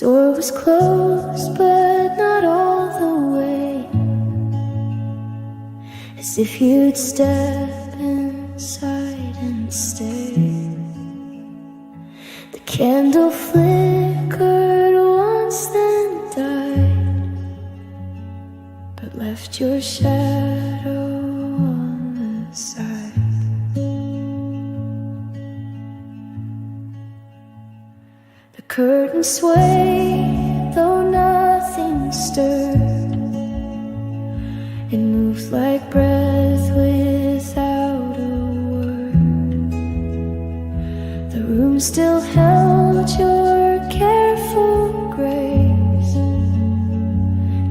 door was closed, but not all the way, as if you'd step inside and stay. The candle flickered once, then died, but left your shadow on the side. The curtain swayed, though nothing stirred. It moved like breath without a word. The room still held your careful grace,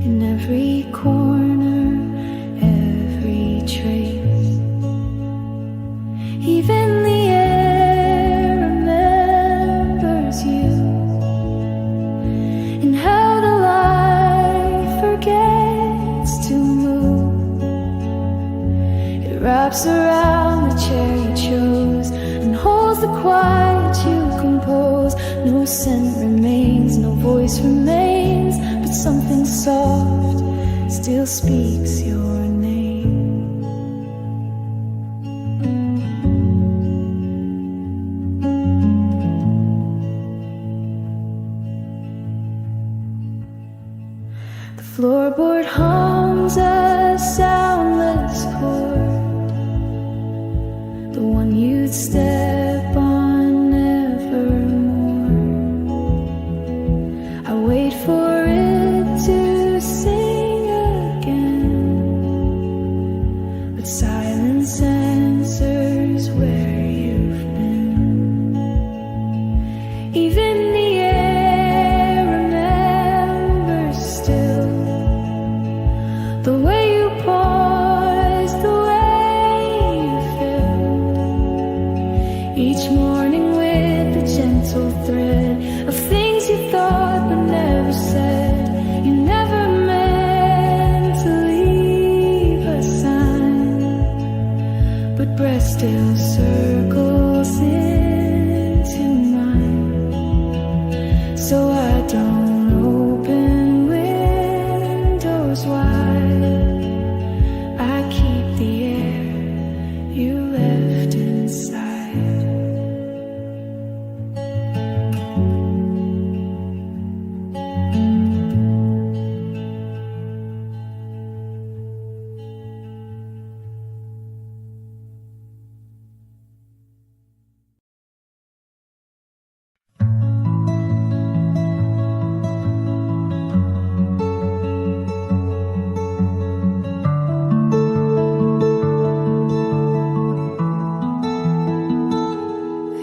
in every corner, every trace. Even the air remembers you, and how the light forgets to move. It wraps around the chair you chose and holds the quiet you compose. No scent remains, no voice remains, but something soft still speaks your name. The floorboard hums a soundless chord, the one you'd step on nevermore. I wait for it to sing again, but silence answers where you've been. Even the air remembers still, the way you pause, the way you feel. Each morning with the gentle thread of things you thought but never said. You never meant to leave a sign, but breath still circles into mine. So I don't open windows wide, I keep the air you left inside.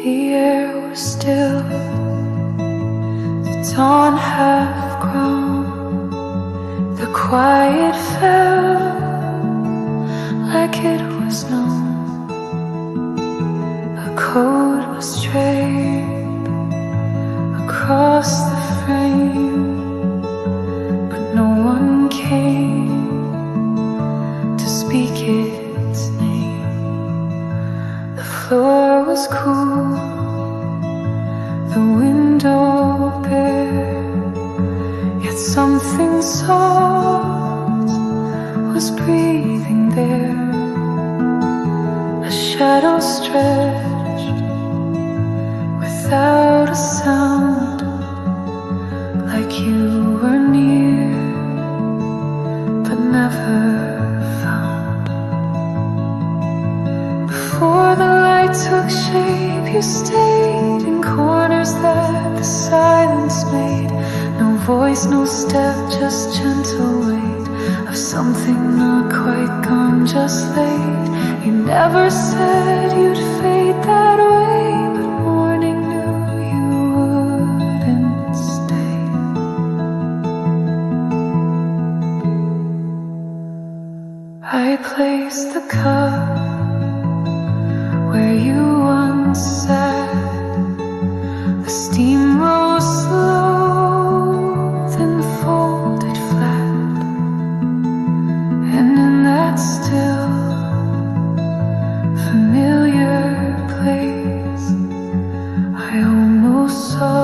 The air was still, the dawn half grown. The quiet fell like it was known. A coat was draped across the frame, but no one came to speak its name. The floor was cool, the window bare, yet something soft was breathing there. A shadow stretched without a sound, like you were near but never found. Before the light took shape, you stayed in corners that the silence made. No voice, no step, just gentle weight of something not quite gone, just late. You never said you'd fade that way, but morning knew you wouldn't stay. I placed the cup where you once sat. The steam rose slow, then folded flat, and in that still familiar place, I almost saw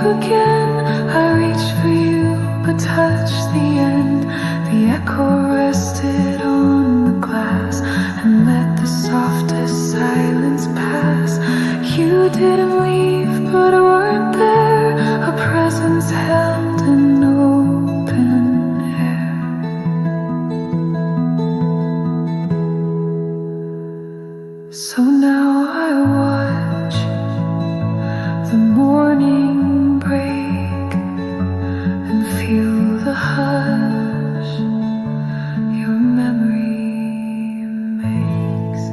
again. I reached for you, but touched the end. The echo rested on the glass and let the softest silence pass. You didn't leave, but weren't there. A presence held in open air. So now I watch the morning break and feel the hush your memory makes.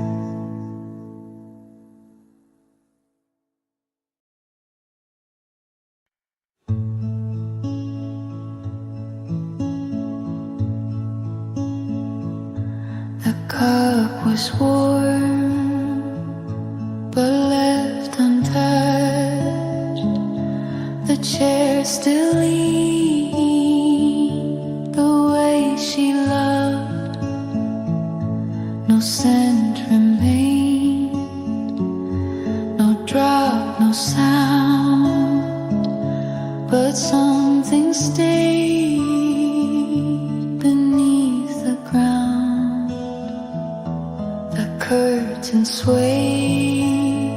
The cup was warm, but left untouched. The chair still leaned the way she loved. No scent remained, no drop, no sound, but something stayed beneath the ground. The curtain swayed,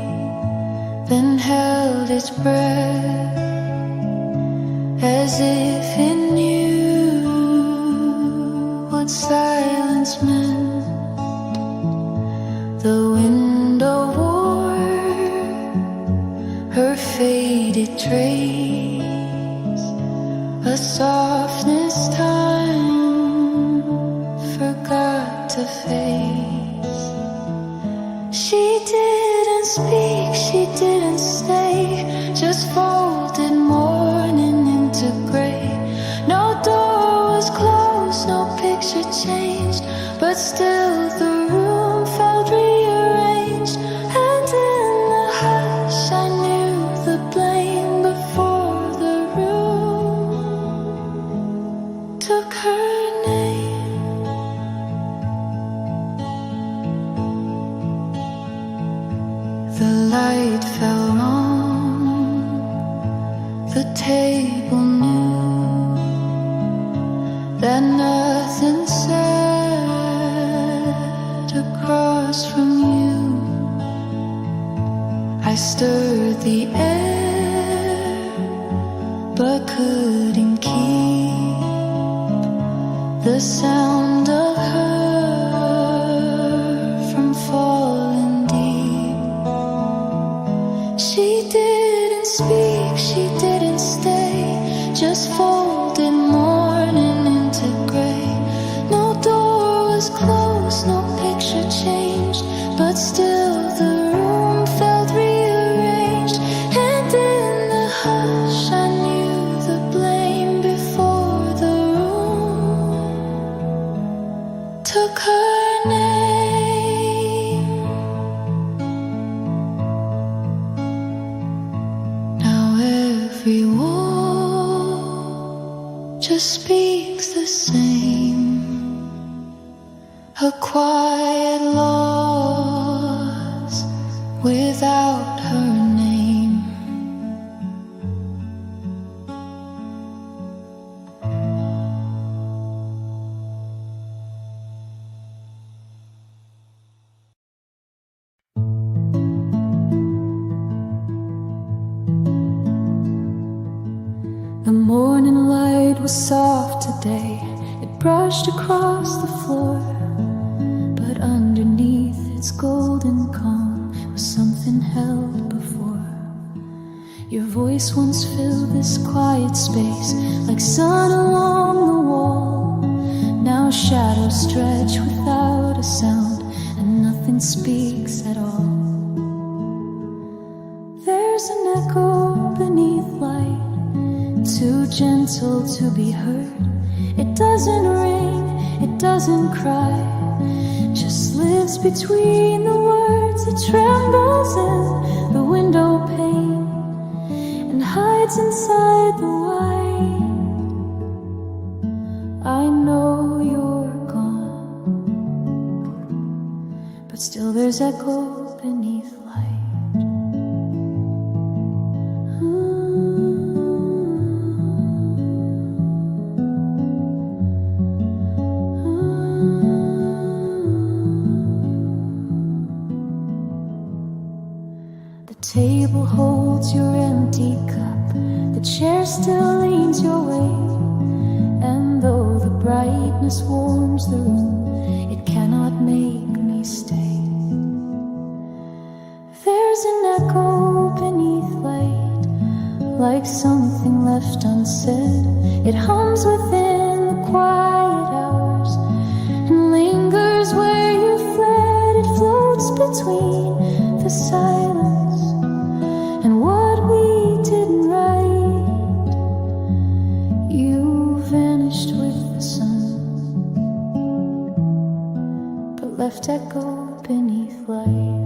then held its breath, as if it knew what silence meant. The window wore her faded trace, a softness time forgot to face. She didn't speak, she didn't stay, just folded mourning into gray. No door was closed, no picture changed, but still the room felt rearranged. And in the hush I knew the blame before the room took her name. The light fell on the table, knew that nothing said across from you. I stirred the air, but couldn't keep the sound of her from falling deep. She didn't speak, she didn't stay, just folded mourning into gray. No door was closed, no picture changed, but still the room felt rearranged. And in the hush I knew the blame before the room took her name. Now every wall just speaks the same, a quiet loss without her name. The morning light was soft today, it brushed across the floor, but underneath its golden calm was something held before. Your voice once filled this quiet space like sun along the wall. Now shadows stretch without a sound and nothing speaks at all. There's an echo beneath light, too gentle to be heard. It doesn't ring, it doesn't cry, just lives between the words. It trembles in the window pane and hides inside the white. I know you're gone, but still there's echo beneath light. The table holds your empty cup, the chair still leans your way, and though the brightness warms the room, it cannot make me stay. There's an echo beneath light, like something left unsaid. It hums within the quiet hours and lingers where you fled. It floats between the silence and what we didn't write. You vanished with the sun, but left echo beneath light.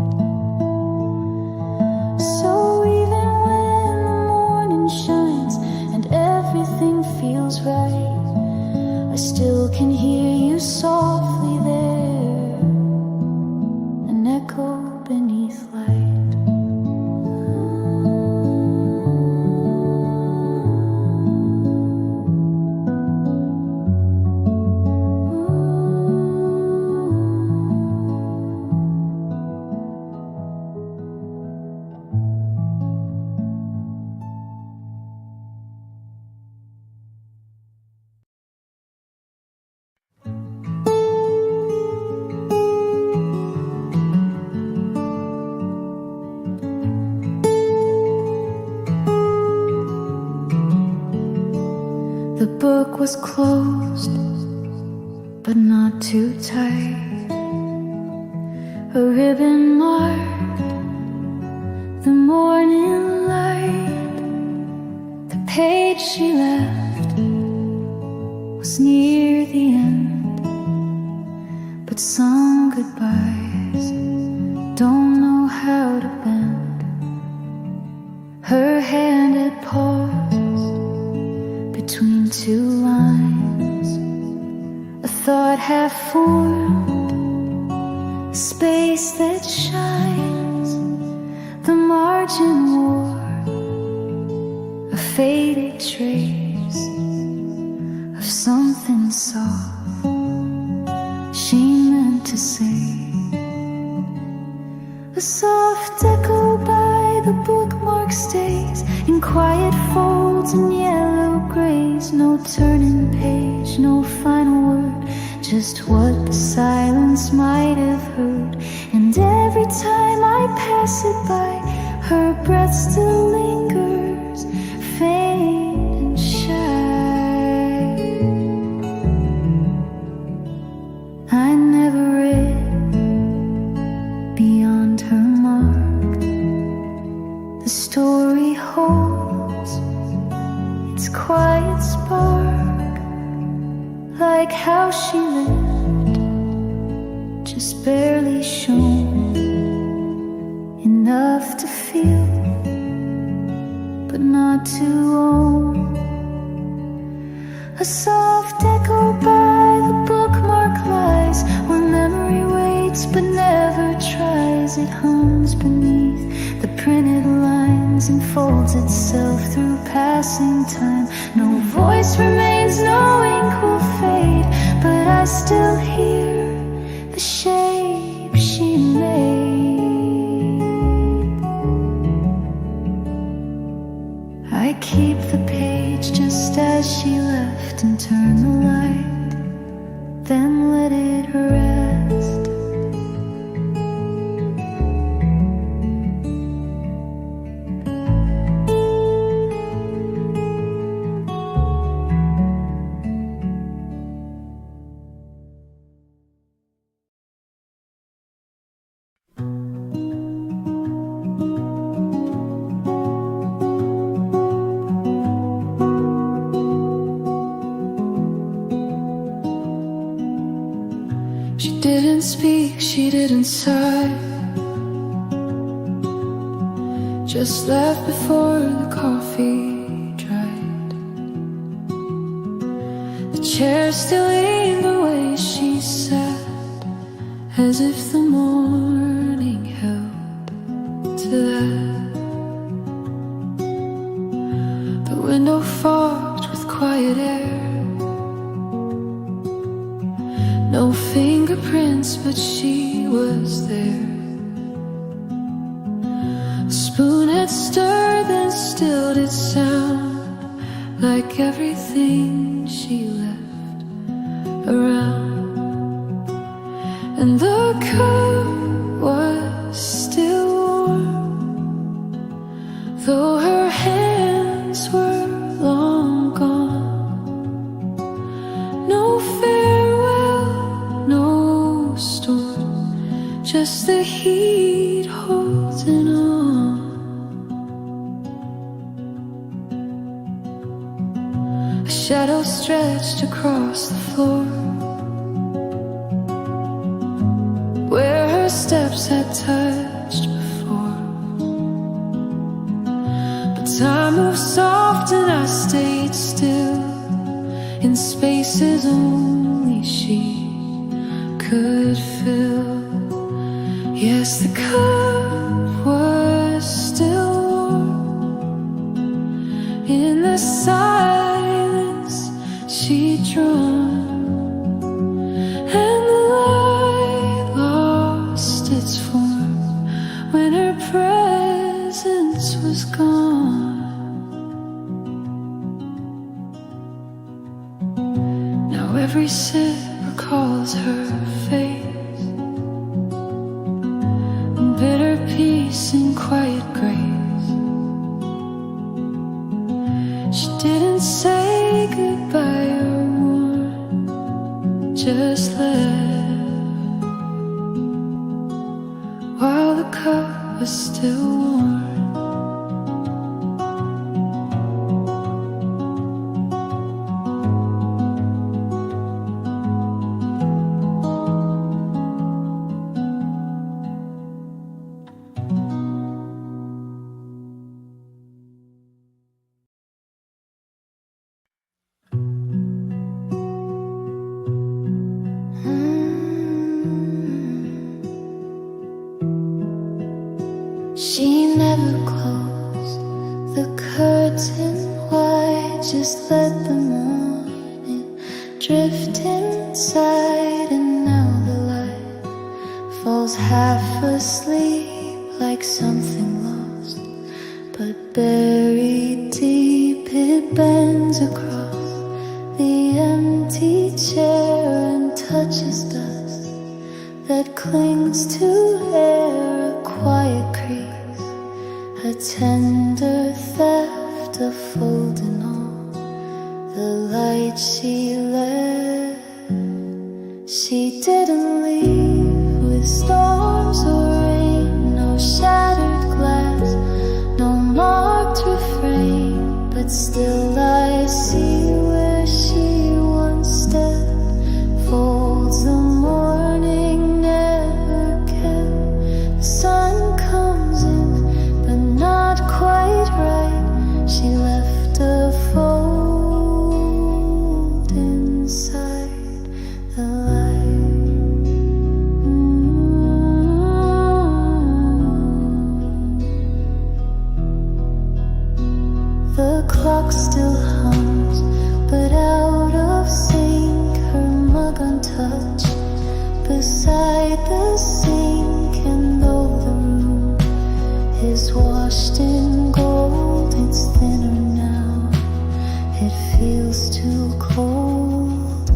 So even when the morning shines and everything feels right, I still can hear you softly there, an echo beneath light. The book was closed, but not too tight. A ribbon marked the morning light. The page she left was near the end, but some goodbyes don't know how to bend. Her hand had paused between two lines, a thought half formed, a space that shines. The margin wore a faded trace of something soft she meant to say. A soft echo by the bookmark stays in quiet folds and yellow grays. No turning page, no final word, just what the silence might have heard. And every time I pass it by, her breath still lingers, faint and shy. I never read beyond her mark. The story holds its quiet spark, like how she lived, just barely shown, enough to feel, but not to own. A soft echo by the bookmark lies where memory waits but never tries. It hums beneath the printed lines and folds itself through passing time. No voice remains, no ink will fade, but I still hear the shape she made. I keep the page just as she left and turn the light, then let it rest. She didn't speak, she didn't sigh, just left before the coffee dried. The chair still leaned the way she sat, as if the morning held to that. The window fogged with quiet air, no fingerprints, but she was there. Spoon had stirred, then stilled its sound, like everything she left around. And the cup was still warm, though her hands were long gone. No farewell, no storm, just the heat holding on. A shadow stretched across the floor, where her steps had touched before. But time moved soft and I stayed still, in spaces only she could fill. Yes, the cup was still warm, in the silence she'd drawn, and the light lost its form when her presence was gone. Now every sip recalls her face, bitter peace and quiet grace. She didn't say goodbye or warn, just left while the cup was still warm. She never closed the curtain wide, just let the morning drift inside. And now the light falls half asleep, like something lost but buried deep. It bends across the empty chair and touches dust that clings to air. A quiet crease, a tender theft, a folding all the light she left. She didn't leave with storms or rain, no shattered glass, no marked refrain. But still I see where she once stepped, folds the morning never kept. The sun comes in, but not quite right. She left a fold inside the light. The clock still hums, but out of sync. Her mug untouched beside the sink. And though the room is washed in gold, it's thinner now, it feels too cold.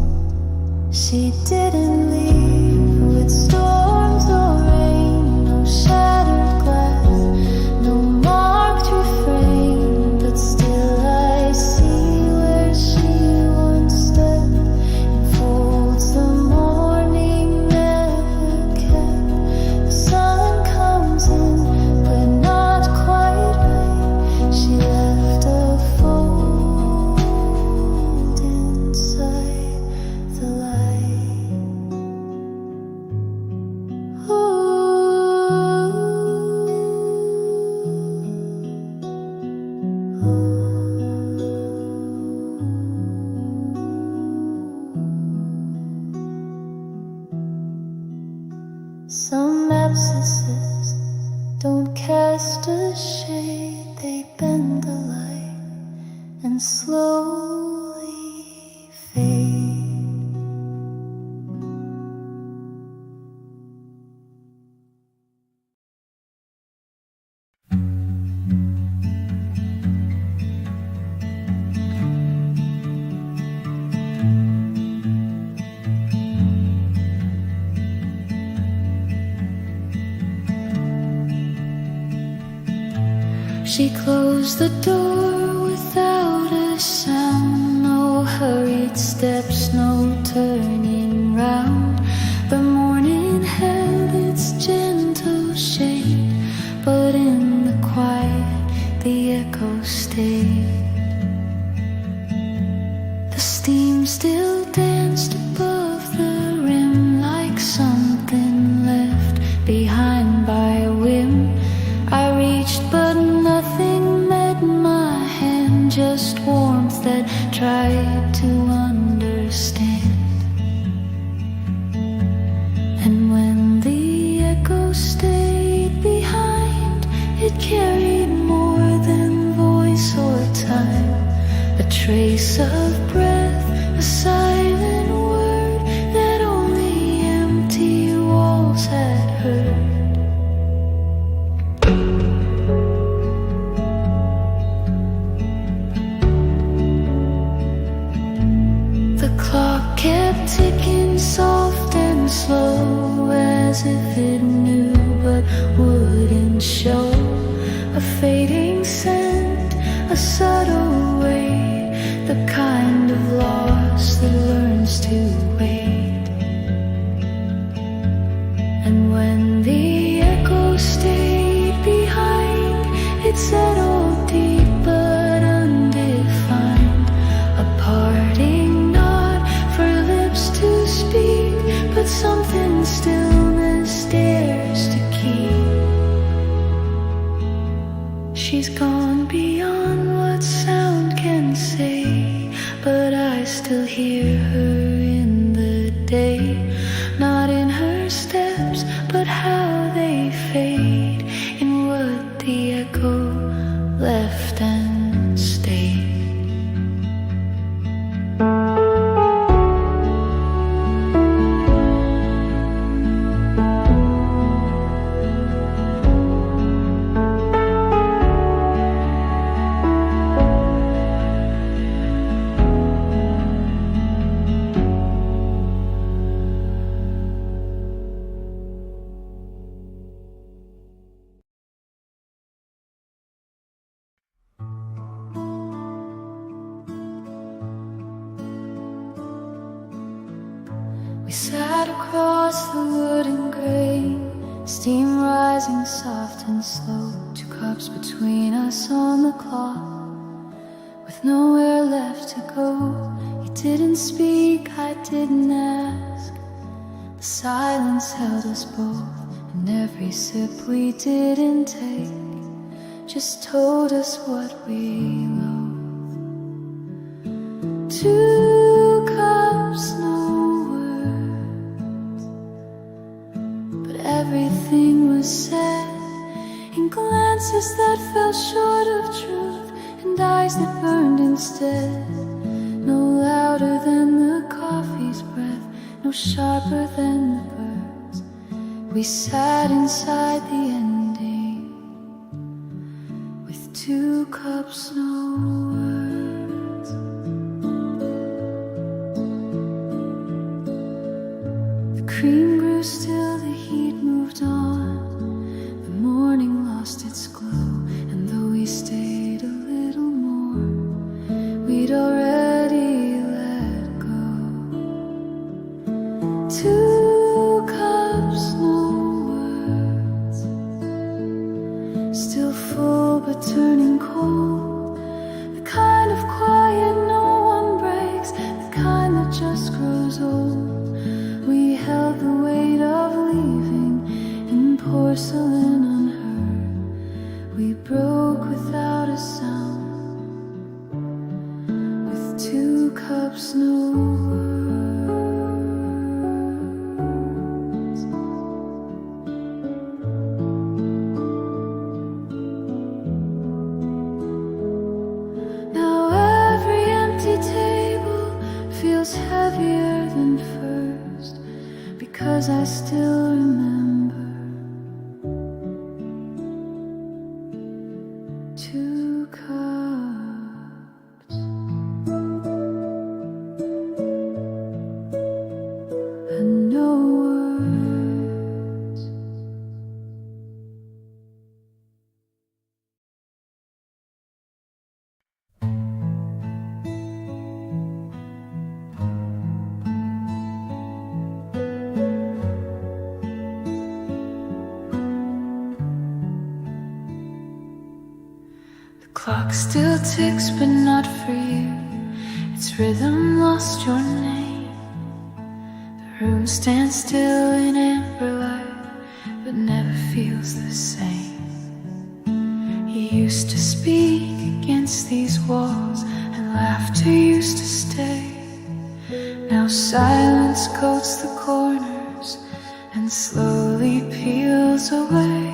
She didn't leave with storms or rain, no shattered glass, no marked refrain. But still I see where she once stepped, in folds the morning never kept. The sun comes in, but not quite right. She left a fold inside the light. Some abscesses don't cast a shade, they bend the light and slowly fade. She closed the door without a sound. No hurried steps, no turning round. The morning held its gentle shade, but in the quiet the echo stayed. The steam still danced above the rim, like something left behind by whim. I reached but nothing met my hand, just warmth that tried to understand. And when the echo stayed behind, it carried more than voice or time, a trace of breath, a silent word that only empty walls had heard. The clock kept ticking soft and slow, as if it knew but wouldn't show. A fading scent, a subtle weight, the kind of loss that learns to wait. And when the echo stayed behind, it settled deep but undefined, a parting nod for lips to speak, but something stillness dares to keep. She's gone beyond what sound can say, but I still hear her in the day, not in her steps, but how they fade, in what the echo left and stayed. We sat across the wooden grain, steam rising soft and slow, 2 cups between us on the clock, with nowhere left to go. You didn't speak, I didn't ask. The silence held us both, and every sip we didn't take just told us what we loathed. 2 cups, no words, but everything was said in glances that fell short of truth, and eyes that burned instead. No louder than the coffee's breath, no sharper than the birds. We sat inside the ending with 2 cups, no words. The cream grew still, the heat moved on. The morning lost its glow, and though we stayed a little more, we'd already let go. 2 cups, no words, still full but turning cold. The kind of quiet no one breaks, the kind that just grows old. We held the weight of leaving in porcelain unheard. We broke without a sound, with 2 cups, no words. Now every empty table feels heavier than first, because I still remember 2 cups and no Clock still ticks, but not for you. Its rhythm lost your name. The room stands still in amber light, but never feels the same. You used to speak against these walls, and laughter used to stay. Now silence coats the corners and slowly peels away.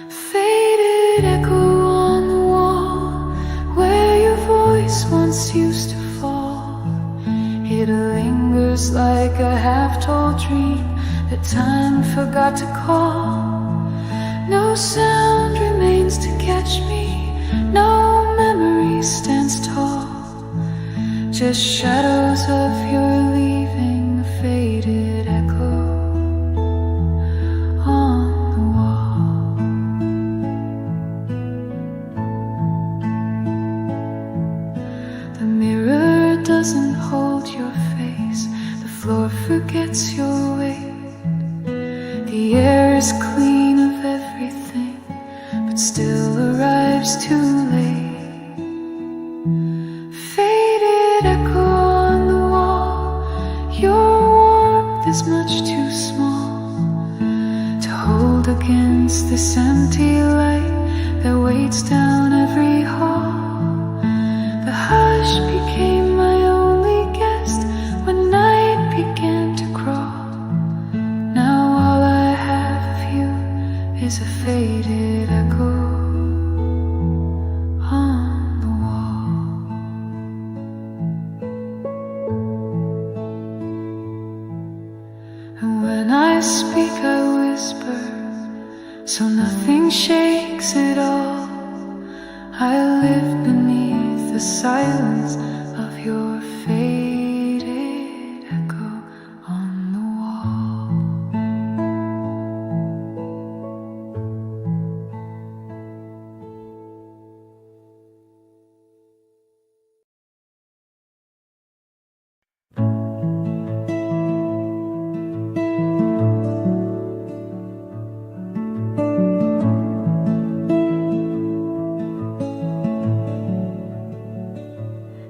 Faded echo on the wall, where your voice once used to fall. It lingers like a half-told dream that time forgot to call. No sound remains to catch me, no memory stands tall. Just shadows of your leaving, a faded echo on the wall. The mirror doesn't hold your face, the floor forgets your weight. The air is clean of everything, but still arrives too late. Echo on the wall, your warmth is much too small to hold against this empty light that waits down every hall. The hush became my only guest when night began to crawl. Now all I have of you is a faded echo on the wall. And when I speak I whisper, so nothing shakes at all. I live beneath the silence of your faded echo on the wall.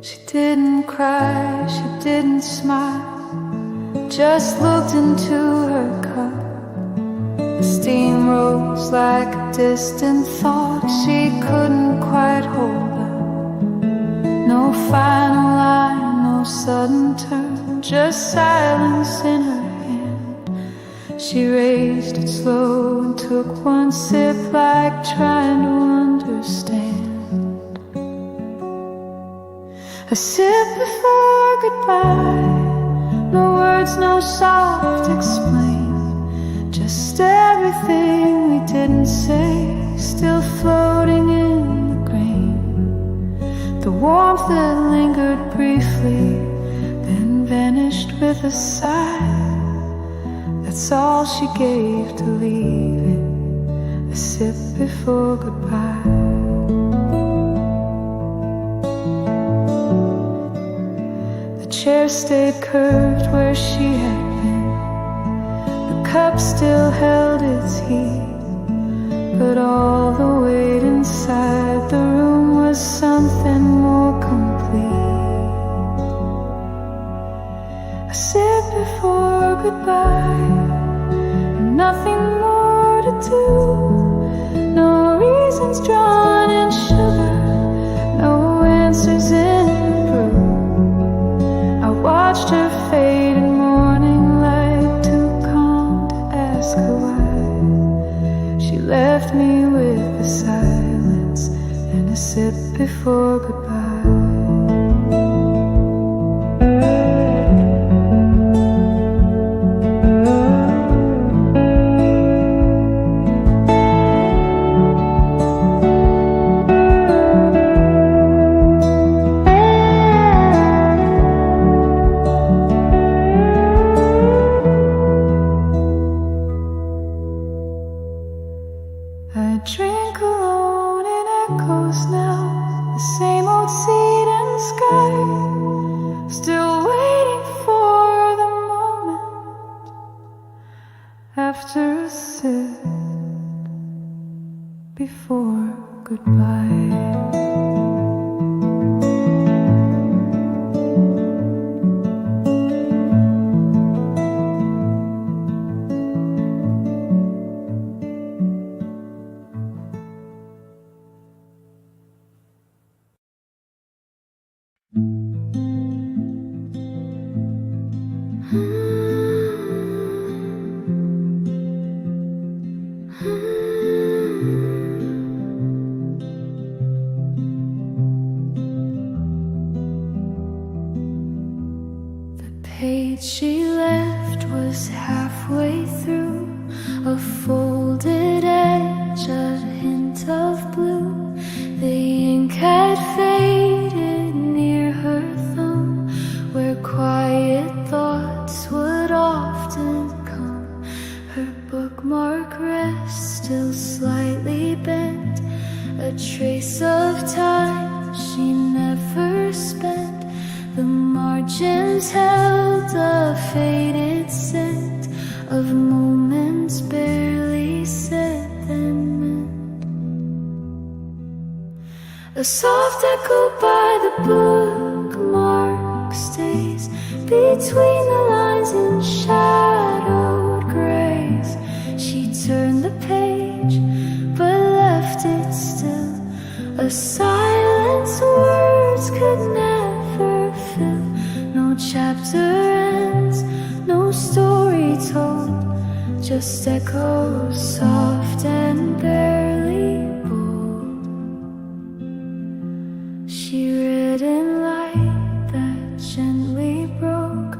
She didn't cry, she didn't smile, just looked into her cup. The steam rose like a distant thought she couldn't quite hold up. No final line, no sudden turn, just silence in her hand. She raised it slow and took one sip like trying to understand. A sip before goodbye, no words, no soft explain, just everything we didn't say, still floating in the grain. The warmth that lingered briefly, then vanished with a sigh. That's all she gave to leave it, a sip before goodbye. The chair stayed curved where she had been. The cup still held its heat, but all the weight inside the room was something more complete. A sip before goodbye, nothing more to do. No reasons drawn in sugar, no answers in the brew. I watched her fade in morning light, too calm to ask her why. She left me with the silence and a sip before goodbye. I drink alone in echoes now, the same old seat and sky, still waiting for the moment after a sip before goodbye. Page she left was halfway through, a folded edge, a hint of blue. The ink had faded near her thumb, where quiet thoughts would often come. Her bookmark rests still slightly bent, a trace of time she never spent. The margins held a faded scent of moments barely said and meant. A soft echo by the bookmark stays between the lines in shadowed grays. She turned the page but left it still, a silence words could never fill. No chapter ends, no story told, just echoes soft and barely bold. She read in light that gently broke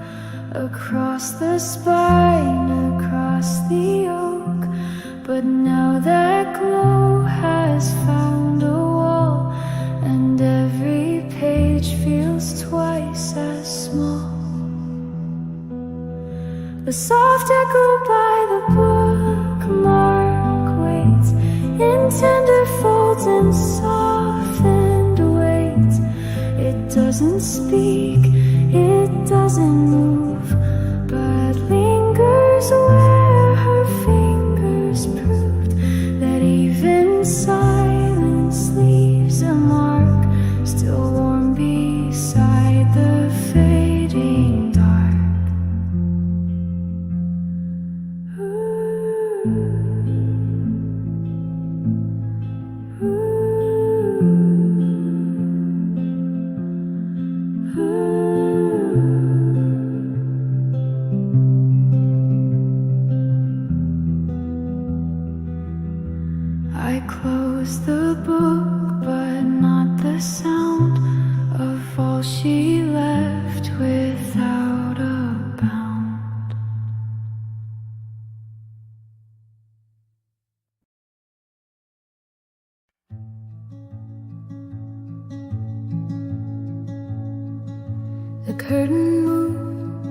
across the spine, across the oak. But now that glow has found a wall, and every page feels twice as small. The soft echo by the bookmark waits in tender folds and softened weights. It doesn't speak, it doesn't move, but lingers where her fingers proved that even silence leaves a mark, still warm beside the fading dark. I closed the book, but not the sound of all she left without a bound. The curtain moved,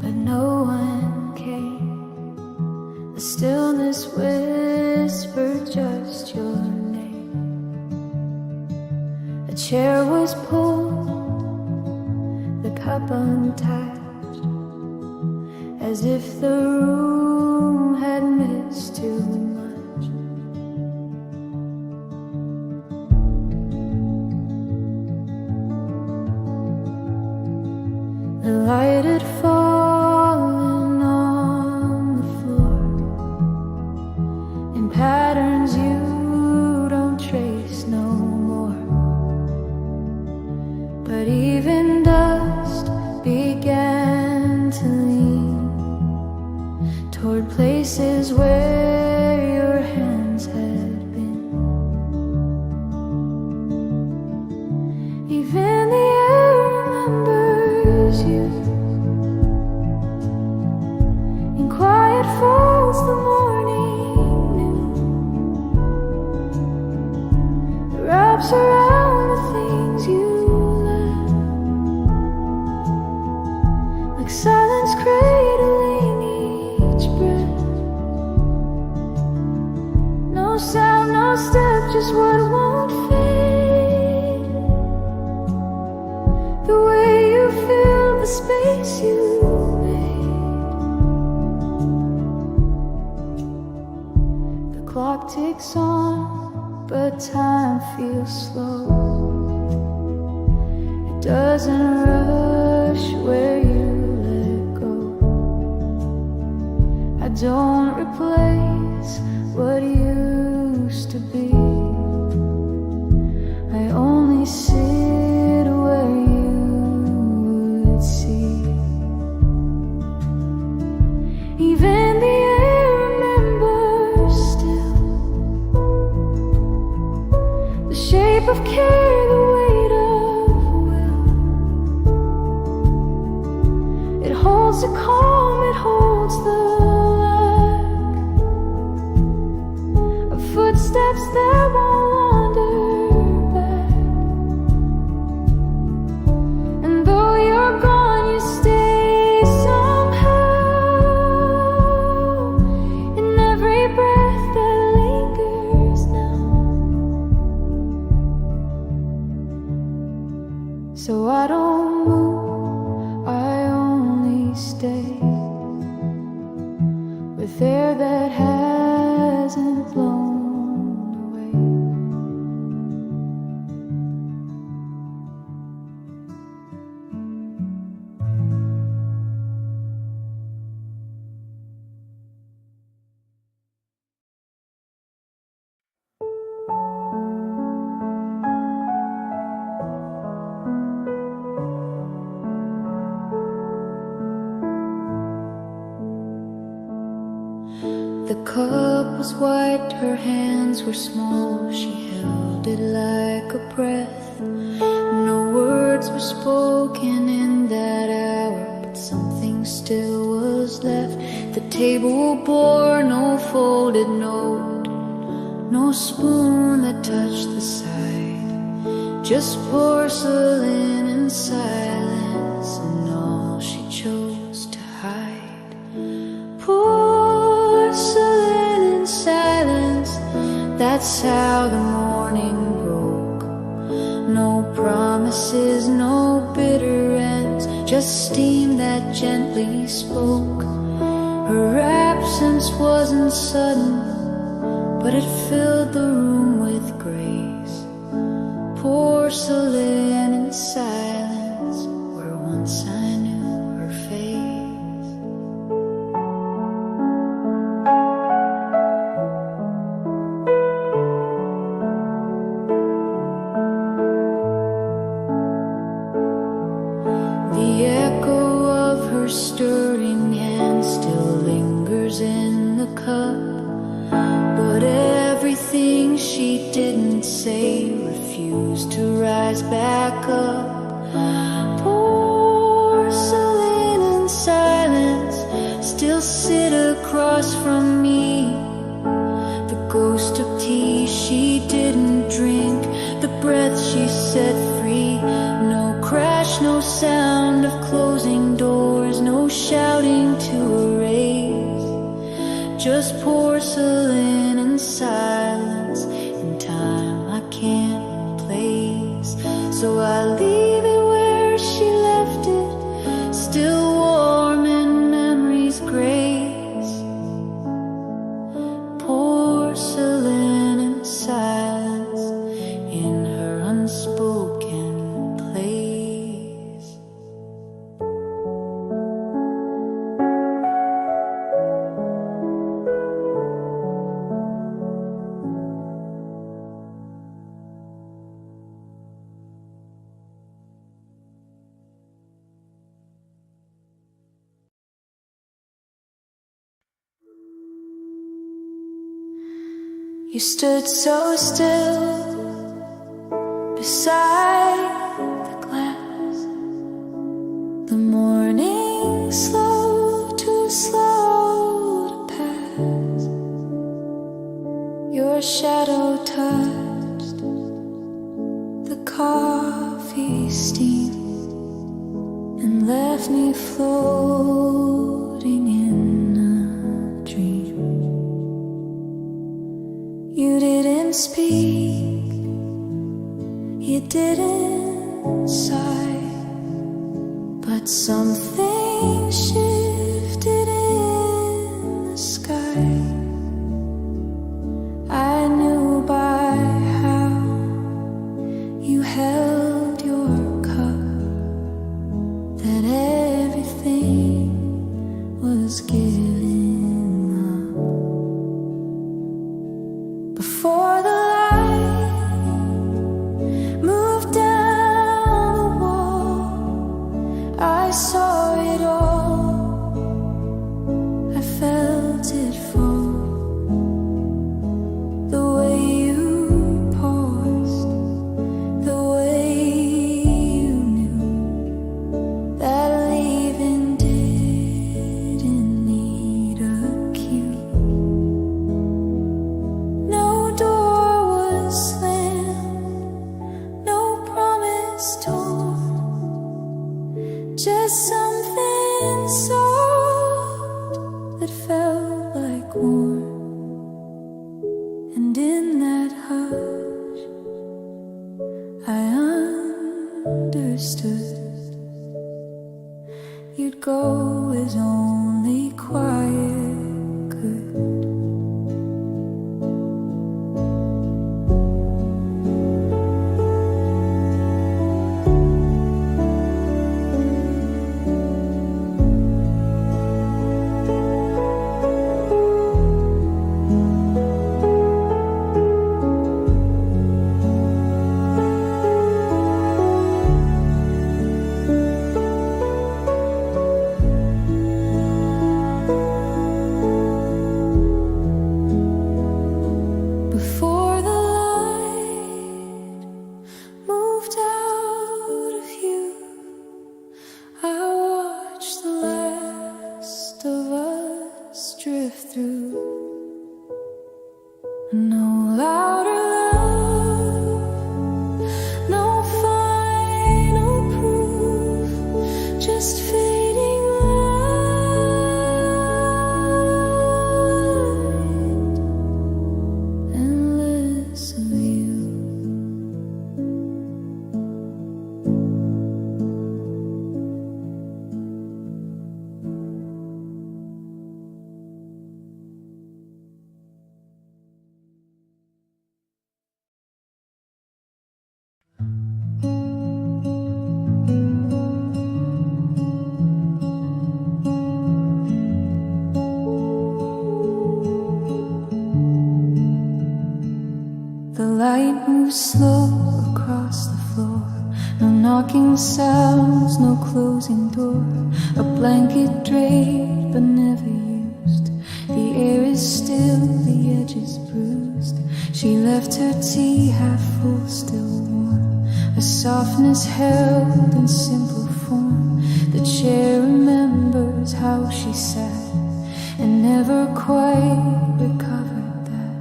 but no one came. The stillness whispered just your name. A chair was pulled, the cup untouched, as if the room had missed too much. The light had fallen on the floor in patterns you don't trace no more. But even dust began to lean toward places where your hands had been. Even the air remembers you. In quiet folds the morning noon wraps around the things you left, like silence cradling each breath. No sound, no step, just what won't fade. The way you fill the space you made. The clock ticks on, but time feels slow. It doesn't rush where you let go. I don't replace what used to be. I only sit where you would see. Even the air remembers still the shape of care, the weight of will. It holds the calm, it holds the lack of footsteps that won't wander back. And though you're gone, you stay somehow in every breath that lingers now. So I don't move, I only stay with air that hasn't blown away. The cup was white, her hands were small. She held it like a breath. No words were spoken in that hour, but something still was left. The table bore no folded note, no spoon that touched the side, just porcelain and silence, and all she chose to hide. Porcelain and silence, that's how the morning broke. No promises, no bitter ends, just steam that gently spoke. Her absence wasn't sudden, but it filled the room with grace. Porcelain and silence, where once I knew her face. The echo of her stirring hand still lingers in the cup, but everything she didn't say refused to rise back up. Porcelain and silence still sit across from me. The ghost of tea she didn't drink, the breath she set free. No crash, no sound of closing doors, no shouting to erase, just porcelain and silence in time I can't place. So I leave it where she left it, still warm in memory's grace. Porcelain and silence in her unspoken place. You stood so still beside the glass. The morning slow, too slow to pass. Your shadow touched the coffee steam and left me floating in a dream. You didn't speak, you didn't sigh, but something shifted in the sky. I knew by Before the light moved down the wall, I saw it all, I felt it fall. The way you paused, the way you knew that leaving didn't need a cue. No door was slammed, no promise torn, just something soft that felt like warm. And in that hush, I understood you'd go as only quiet could. Before the light moved out of view, I watched the last of us drift through. No louder love, no final proof, just fading light, endless of you. The light moves slow across the floor. No knocking sounds, no closing door. A blanket draped but never used. The air is still, the edge is bruised. She left her tea half full, still warm. A softness held in simple form. The chair remembers how she sat and never quite recovered that.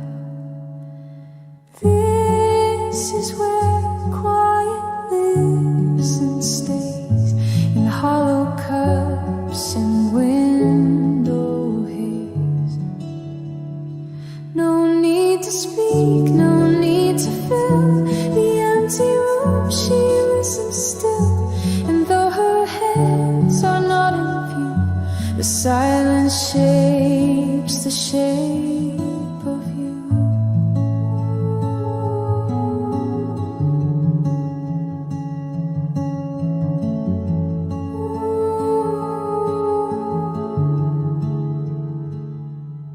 This is where quiet lives and stays, in hollow cups and window haze. No need to speak, no need to fill the empty room. She listens still, and though her hands are not in view, the silence shapes the shape of you.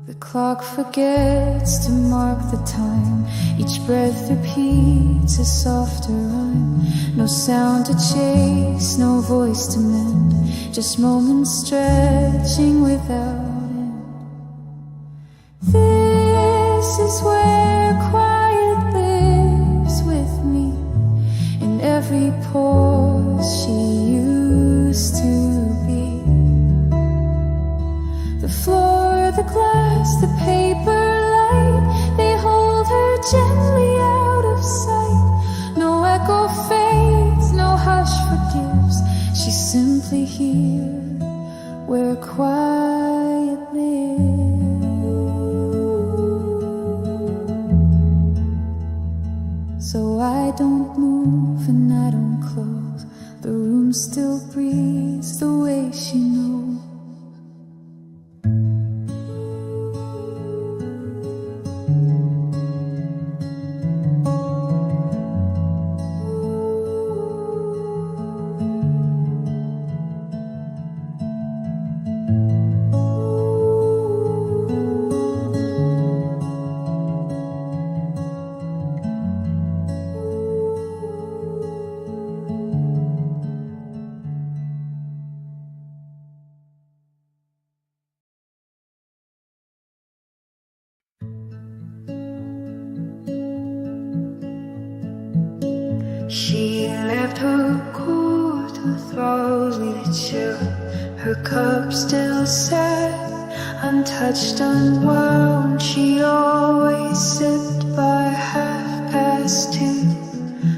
The clock forgets to mark the time. Each breath repeats a softer rhyme. No sound to chase, no voice to mend, just moments stretching without end. This is where quiet lives with me, in every pause she used to be. The floor, the glass, the paper light, they hold her gently out of sight. No echo fades, no hush forgives. She's simply here where quiet lives. So I don't move and I don't close. The room still breathes the way she knows. She left her cold to throws with a chill. Her cup still sat, untouched, unwound. She always sipped by 2:30.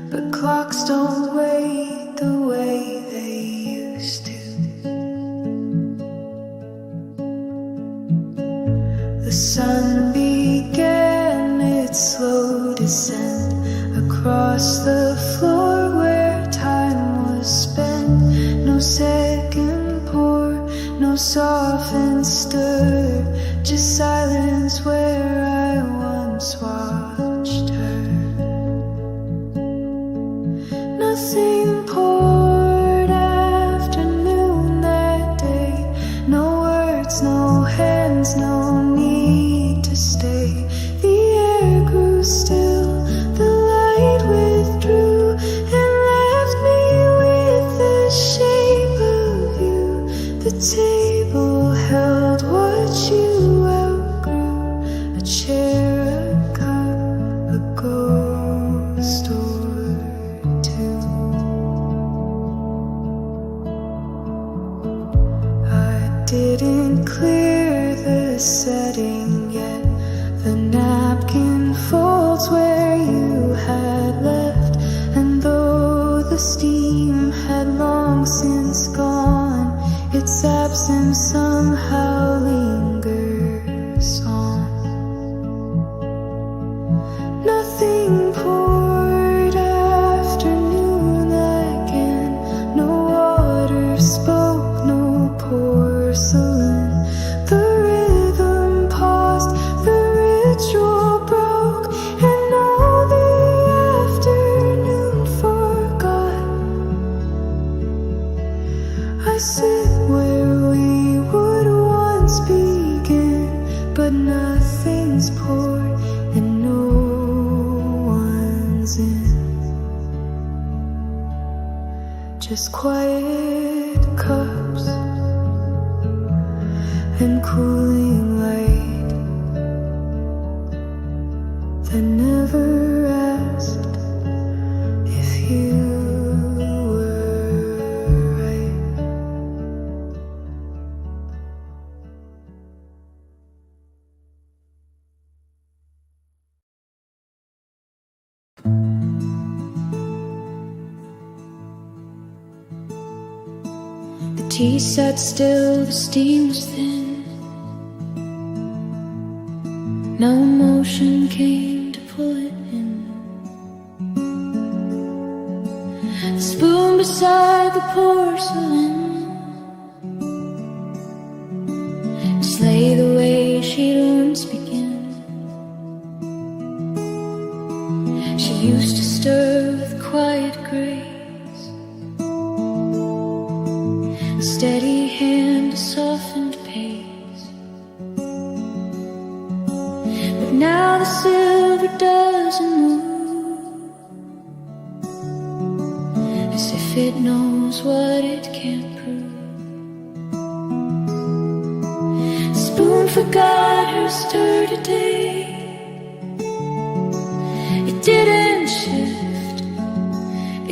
But clocks don't wait the way they used to. The sun began its slow descent across the floor where time was spent. No second pour, no softened stir, just silence where I once watched her. Nothing poured afternoon that day. No words, no hands, no need to stay. The air grew still, the light withdrew, and left me with the shape of you. The table held what you outgrew, a chair, a cup, a ghost or two. I didn't clear the setting yet, the napkin folds where you had left, and though the steam had long since gone, its absence somehow lingers on. Nothing poured afternoon again. No water spoke, no porcelain. The rhythm paused, the ritual broke, and all the afternoon forgot. I sit where we would once begin, but nothing's poured and no one's in. Just quiet cups and cooling light that never asked if you were right. The tea sat still, the steam was thin. No motion came to pull it in. The spoon beside the porcelain just lay the way she'd once begun. She used to stir with quiet grace, a steady hand, a softened pace. But now the silver doesn't move, as if it knows what it can't prove. The spoon forgot her stir today. It didn't shift,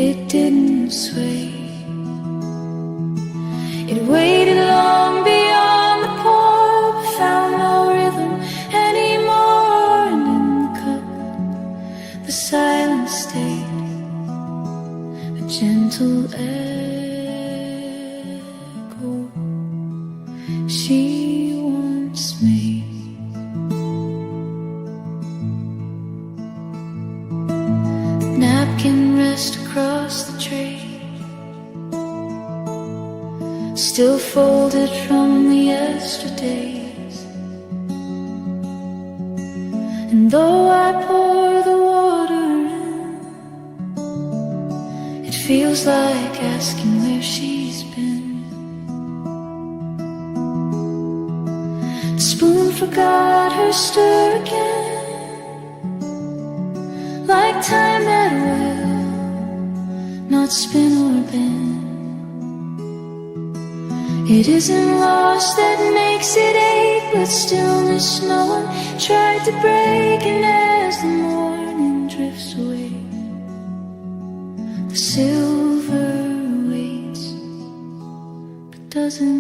it didn't sway. It waited long beyond the pour, but found no rhythm anymore. And in the cup, the silence stayed, a gentle echo she once made. The napkin rest across the tray, still folded from the yesterdays. And though I pour the water in, it feels like asking where she's been. The spoon forgot her stir again, like time that will not spin or bend. It isn't loss that makes it ache, but stillness no one tried to break. And as the morning drifts away,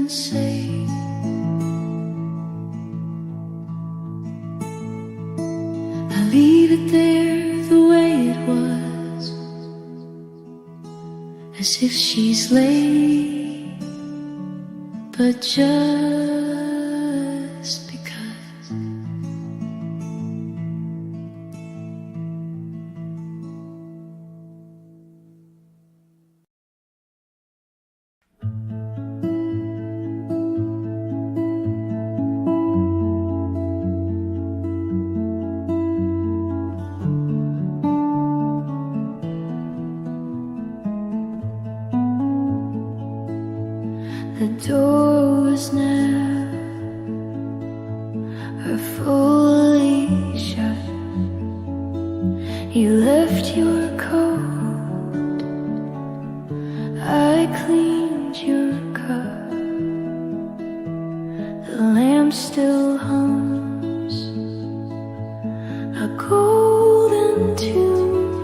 and say, I leave it there the way it was, as if she's late, but just because. The door was never fully shut. You left your coat, I cleaned your cup. The lamp still hums a golden tune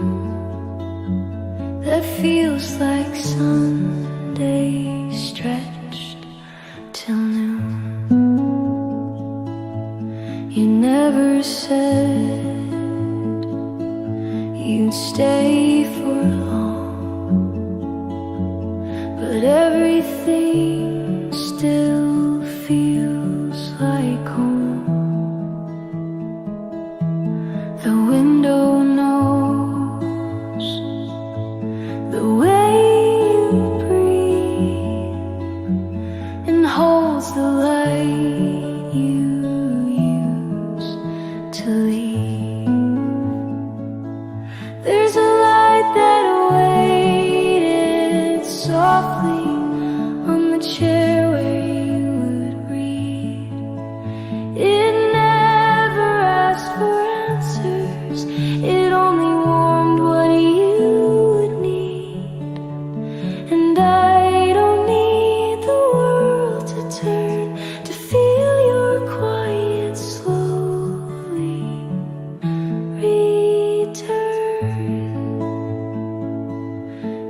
that feels like Sunday stretched till noon. You never said you'd stay for long, but everything still feels like home. The window knows the way you breathe and holds the light you used to leave. There's a light that waited softly on the chair where you would read. It never asked for answers, it only warmed what you would need. And I don't need the world to turn to feel your quiet slowly return.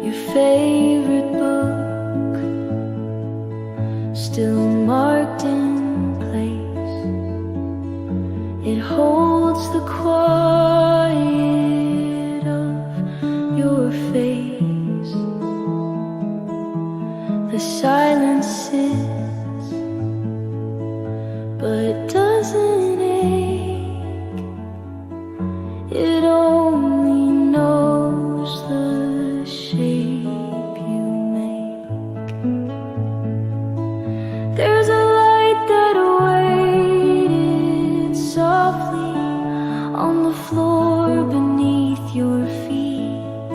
Your favorite book still marked in place. It holds the quiet of your face. The silence sits but doesn't ache. It only knows the shape you make. There's a light that waited softly on the floor beneath your feet.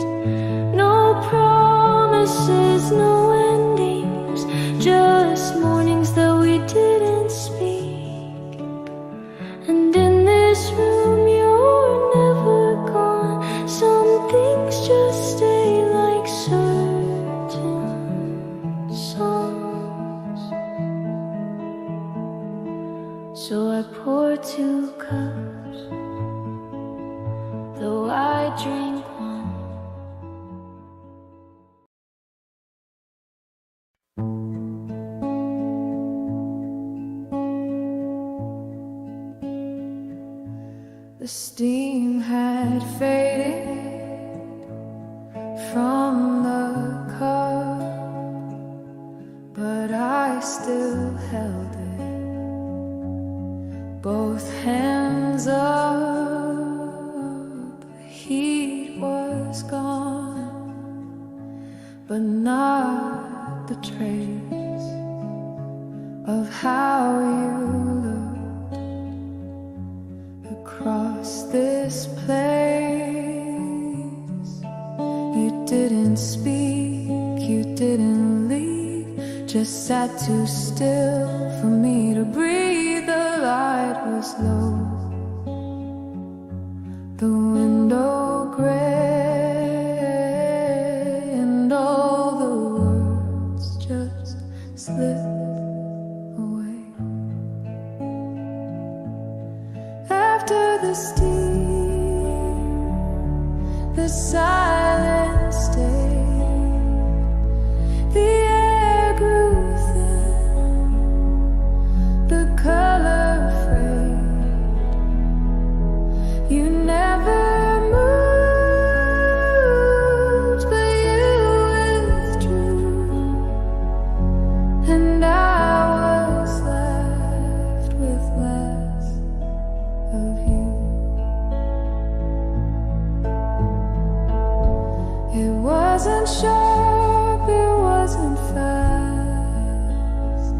No promises, no endings, just mornings that we didn't speak. And in this room you're never gone. Some things just stay like certain songs. So I pour 2 cups, though I drink one. The steam had faded from the cup, but I still held it, both hands up. The heat was gone, but not the trace of how you looked across this place. You didn't speak, you didn't leave, just sat too still for me to breathe. The light was low, the window gray, and all the words just slipped away. After the steam, the silence stayed. The air grew thin wasn't sharp, it wasn't fast,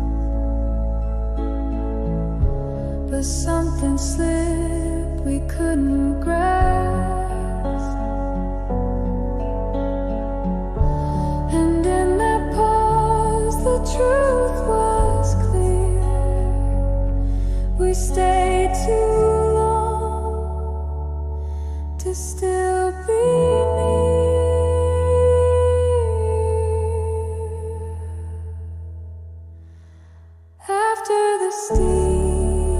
but something slipped we couldn't grasp. And in that pause the truth was clear. We stayed too long to still be near. After the steam,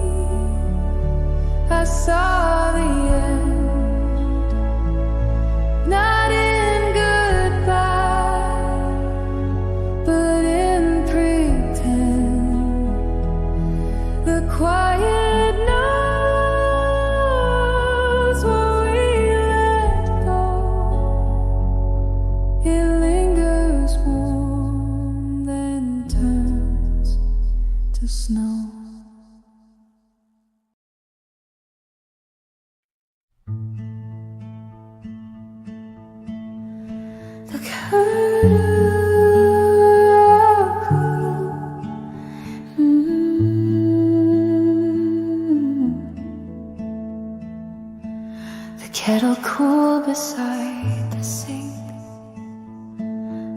I saw the end, not in goodbye, but in pretend. The quiet knows what we let go. It lingers warm, then turns to snow. The kettle cool beside the sink.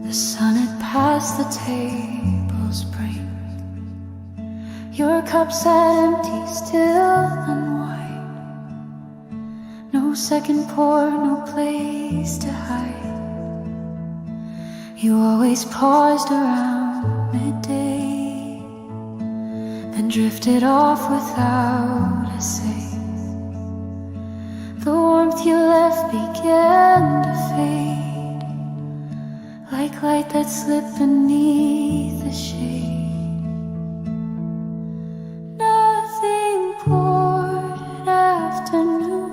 The sun had passed the table's brink. Your cup sat empty, still unwined. No second pour, no place to hide. You always paused around midday, then drifted off without a say. The warmth you left began to fade, like light that slipped beneath the shade. Nothing poured at afternoon.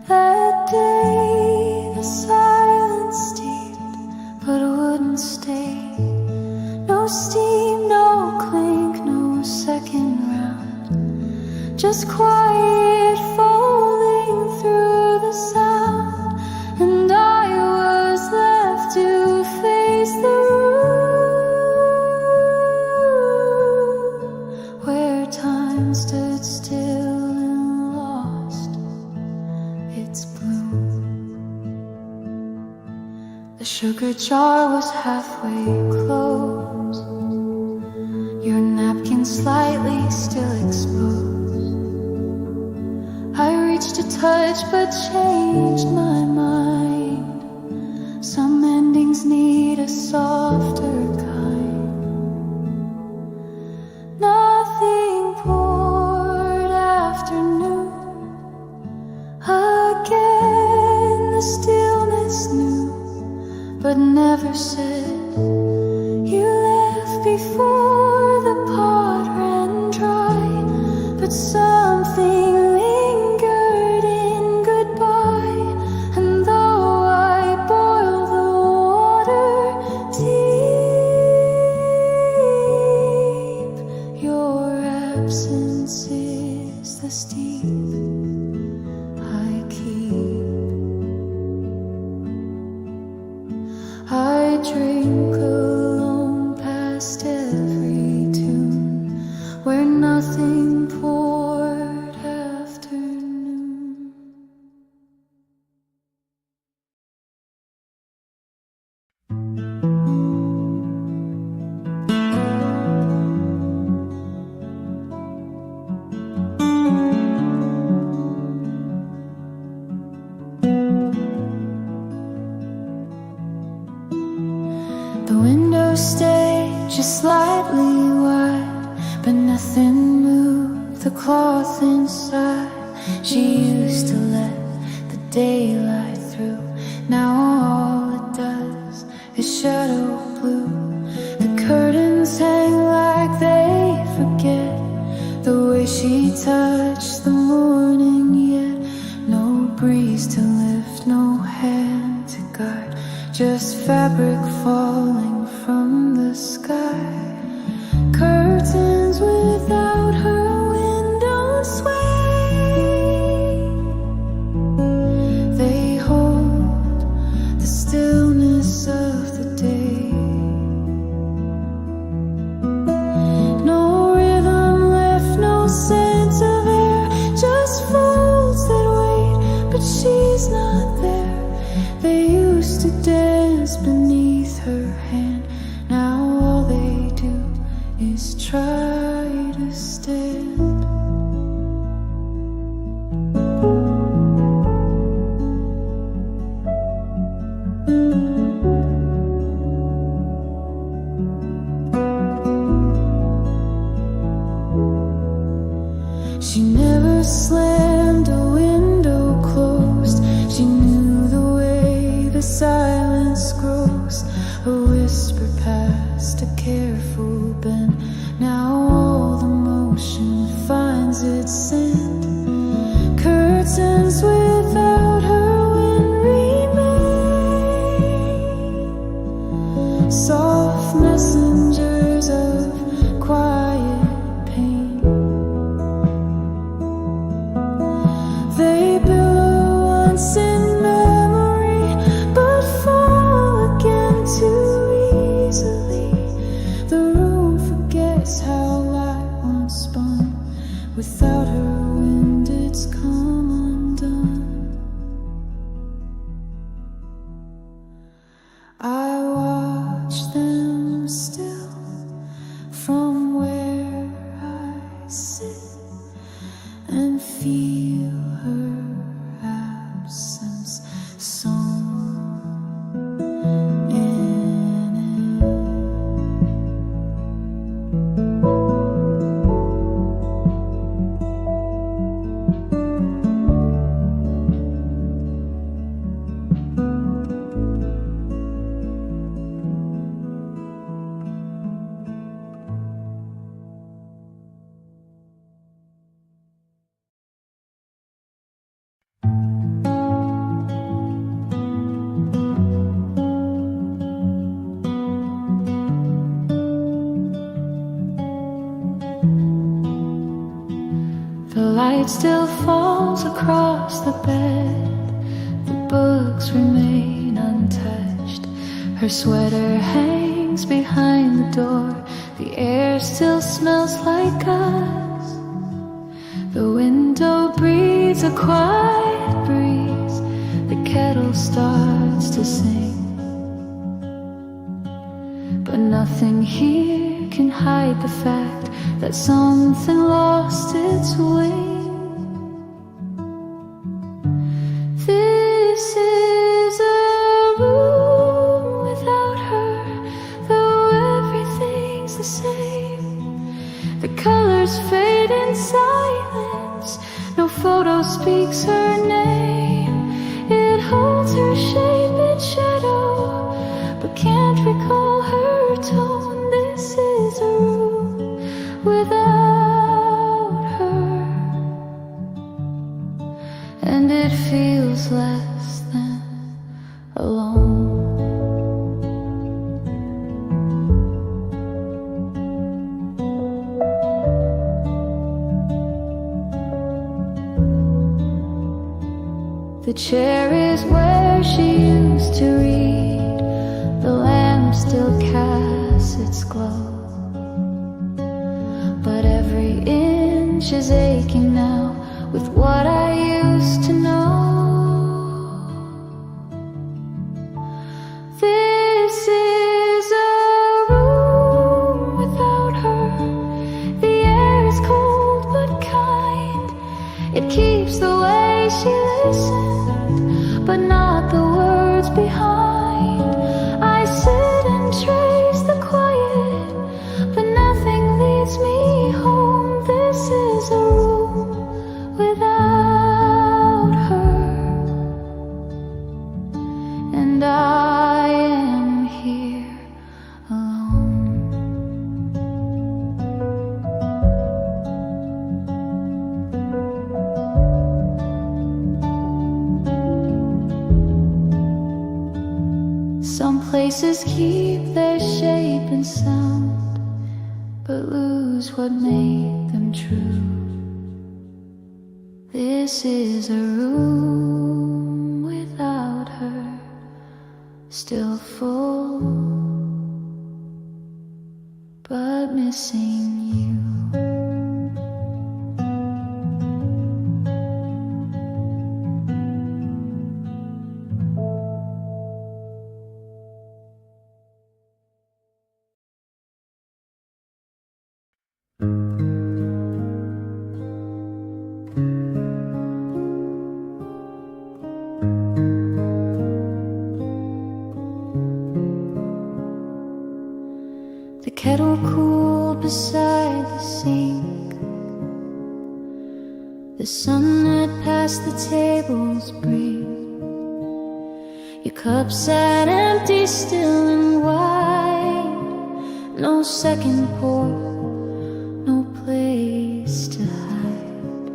That day the silence steeped, but wouldn't stay. No steam, no clink, no second round, just quiet falling through the sound. And I was left to face the room where time stood still and lost its bloom. The sugar jar was halfway closed, your napkin slightly still exposed. I reached to touch but changed my mind. Some endings need a softer kind. Nothing poured afternoon. Again the stillness knew, but never said. You left before the pot ran dry, but something lingered in goodbye. And though I boiled the water deep, your absence is the steep I keep. I drink alone past every tune, where nothing poured afternoon. The window stayed just slightly wide, but nothing moved the cloth inside. She used to let the daylight through, now all it does is shadow blue. The curtains hang like they forget the way she touched the morning, yet no breeze to lift, no hand to guide, just fabric falling from the sky. Curtains without her windows sway, they hold the still but she's not there. They used to dance beneath her hand. Now all they do is try to stand. She never slammed a window closed. She knew the way the silence grows. A whisper past a careful bend. Now all the motion finds its scent. Curtains without her wind remain. Soft messengers of quiet pain. They billow once in memory, but fall again too easily. The room forgets how light once spun. Without her wind, it's come undone. I watch them still from where I sit and feel her absence sewn in it. The light still falls across the bed. The books remain untouched. Her sweater hangs behind the door. The air still smells like us. The window breathes a quiet breeze. The kettle starts to sing. But nothing here can hide the fact that something lost its way. This is a room without her, though everything's the same. The colors fade in silence. No photo speaks her name. It holds her shape in shadow, but can't recall her tone. This is a room without her, and it feels less than alone. The chair is where she used to read. The lamp still casts its glow, but every inch is aching now with what I used to know. This is a room without her. The air is cold but kind. It keeps the way she listened, but not the words behind. I sit and trace the quiet, but nothing leads me home. This is a room without her, and I am here alone. Some places keep their shape and sound, but lose what made them true. This is a room without her, still full, but missing you. beside the sink. The sun that passed the tables breathe. Your cup sat empty, still and wide. No second pour, no place to hide.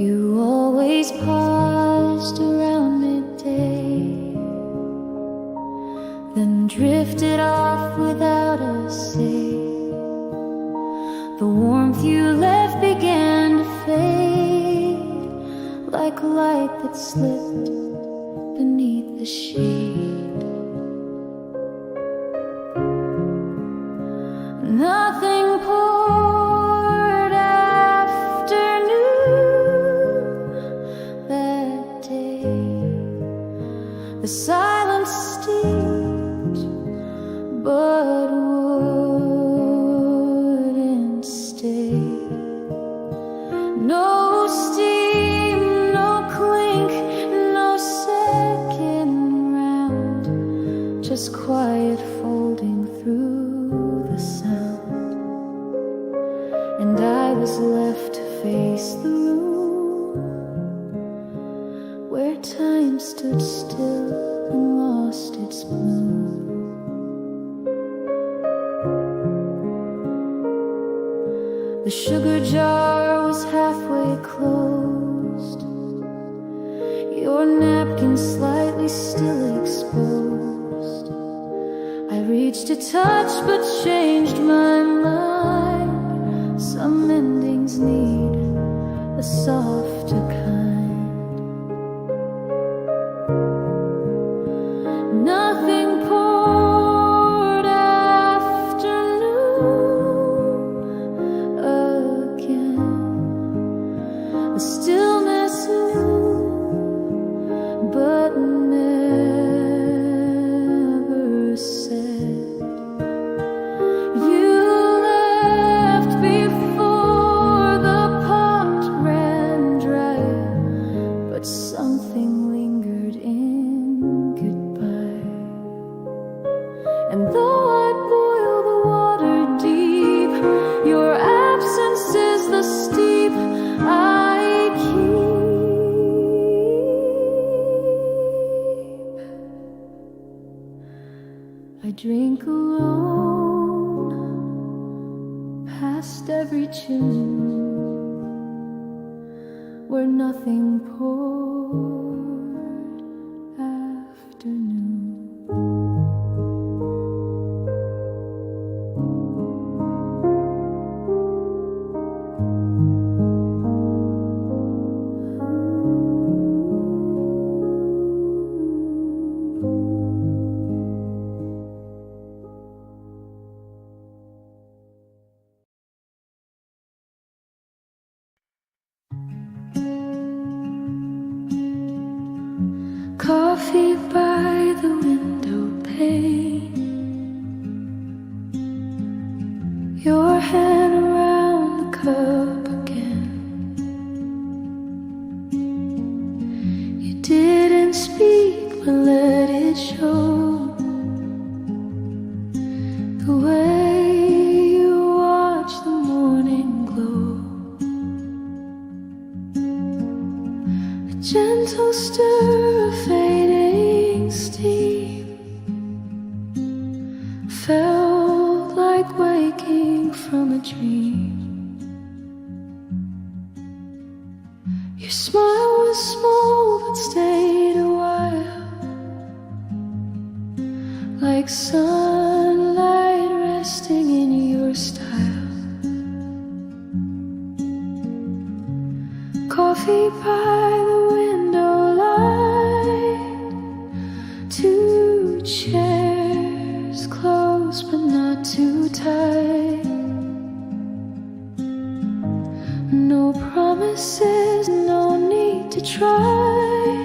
You always paused around midday, then drifted off without a say. The warmth you left began to fade, like a light that slipped beneath the shade. Nothing poured afternoon that day. The silence steeped, but wouldn't stay. No steam, no clink, no second round, just quiet folding through the sound. And I was left to face the room where time stood still and lost its bloom. The sugar jar was halfway closed, your napkin slightly still exposed. I reached to touch but changed my mind. Some endings need a softer kind. Nothing poured afternoon again. The stillness knew, but never said. You left before the pot ran dry, but something lingered in goodbye. And though I boil the water deep, your absence is the steep I keep. I drink alone, past every tune, where nothing poured afternoon. Coffee by the window pane, your hand around the cup again. You didn't speak, but let it show. The way you watch the morning glow, a gentle stir of fading steam, felt like waking from a dream. Your smile was small but stayed a while, like sunlight resting in your style. Coffee by the window light, two chairs close but not too tight. No promises, no need to try,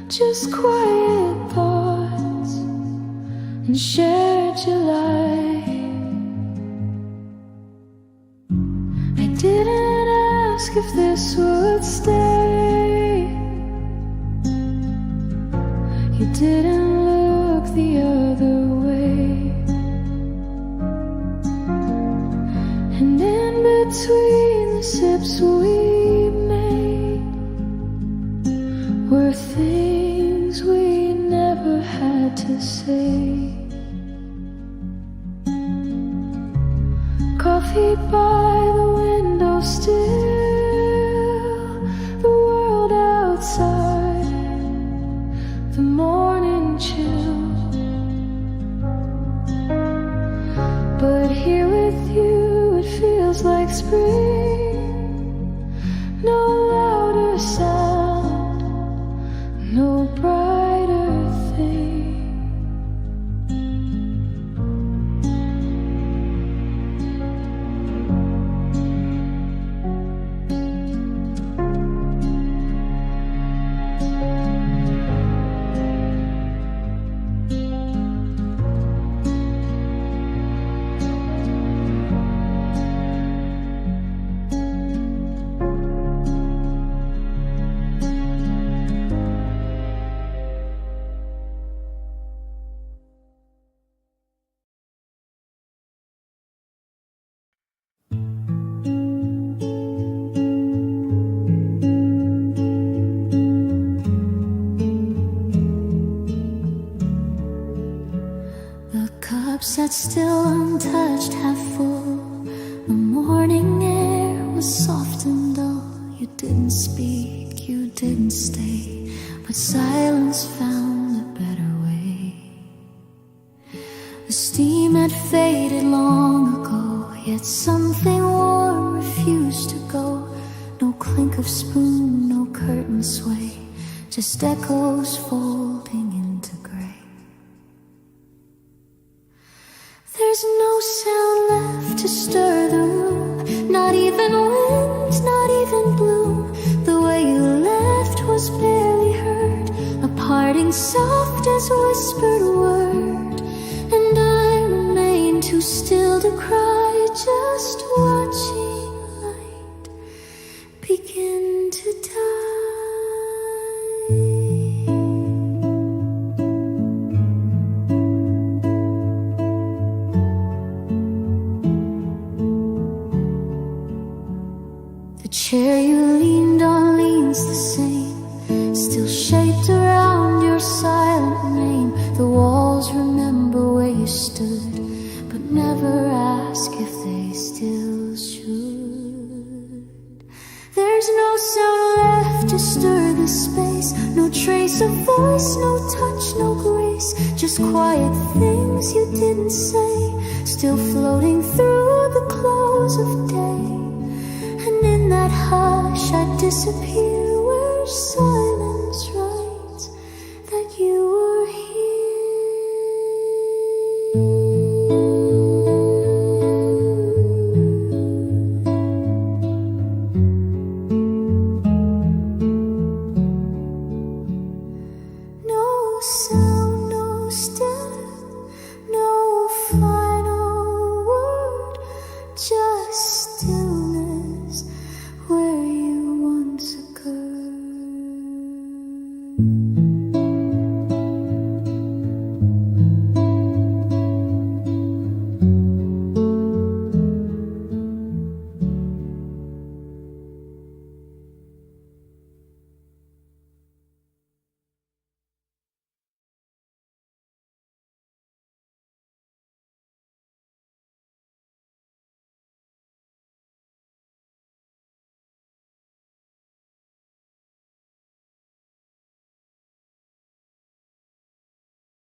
just quiet thoughts and shared July. I didn't ask if this would stay. You didn't look the other way. friendships we made were things we never had to say. Coffee by the window still, the world outside, the morning chill. But here with you it feels like spring. No louder sound, no brighter thing. Sat still untouched, half full. The morning air was soft and dull. You didn't speak, you didn't stay, but silence found a better way. The steam had faded long ago, yet something warm refused to go. No clink of spoon, no curtain sway, just echoes folding into gray. There's no sound left to stir the room, not even wind, not even bloom. The way you left was barely heard, a parting soft as a whispered word. And I remain too still to cry, just watching light begin to die. The chair you leaned on leans the same, still shaped around your silent name. The walls remember where you stood, but never ask if they still should. There's no sound left to stir this space, no trace of voice, no touch, no grace, just quiet things you didn't say, still floating through the close of day. And in that hush I disappear where